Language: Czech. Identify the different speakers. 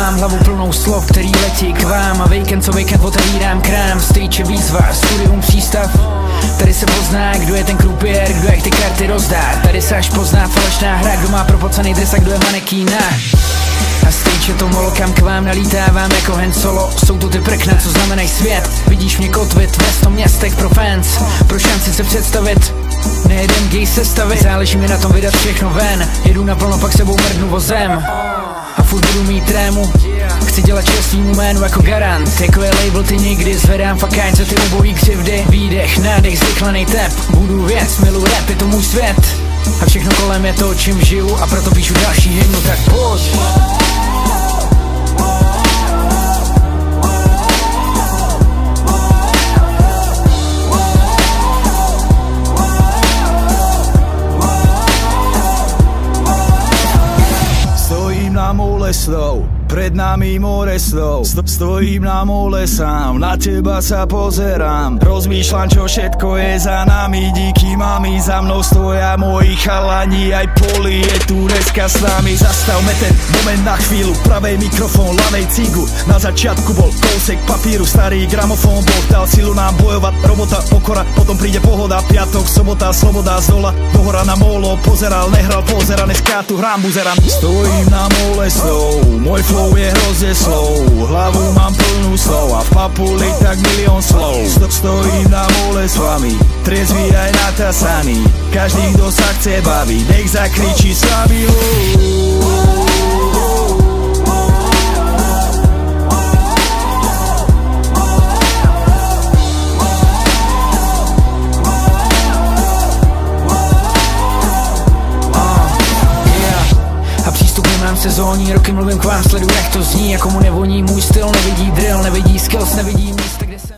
Speaker 1: Mám hlavu plnou slov, který letí k vám. A víkend co víkend otevírám krám. Stage výzva, studium přístav. Tady se pozná, kdo je ten krupiér, kdo jak ty karty rozdá. Tady se až pozná falešná hra, kdo má propocený dres a kdo je manekína. A stage je to molo, kam k vám nalítávám jako Han Solo. Jsou to ty prkna, co znamenají svět. Vidíš mě kotvit ve 100 městech pro fans. Pro šanci se představit, nejeden gay sestavit. Záleží mi na tom vydat všechno ven. Jedu naplno, pak sebou mrdnu vozem. A furt budu mít trému. Chci dělat čest svýmu jménu jako garant. Jako je label, ty nikdy zvedám fakáň za ty ubohý křivdy. Výdech, nádech, zrychlený tep. Budu věc, miluji rap, je to můj svět. A všechno kolem je to, čím žiju. A proto píšu další hymnu, tak pojď.
Speaker 2: Na mole slov, pred nami more slov. Stojím na mole sám, na teba sa pozerám. Rozmýšľam, čo všetko je za nami. Díky mami, za mnou stoja moji chalani. Aj Poli je tu dneska s nami. Zastavme ten moment na chvíľu. Pravej mikrofón, ľavej cigu. Na začiatku bol kousek papíru. Starý gramofón, Boh dal silu nám bojovať. Robota, pokora, potom príde pohoda. Piatok, sobota, sloboda z dola do hora na molo. Pozeral, nehral, pozera, dneska tu hrám, buzerám. Stojím na mole slov, môj flow je hrozne slov. Hlavu mám plnú slov a v papuli tak milión slov. Stojím na mole s vami, triezvy aj natasaný. Každý, kto sa chce baviť, nech zakričí s vami.
Speaker 1: Sezónní roky mluvím k vám, sleduju jak to zní. Jako mu nevoní můj styl, nevidí drill, nevidí skills, nevidí místa, kde jsem.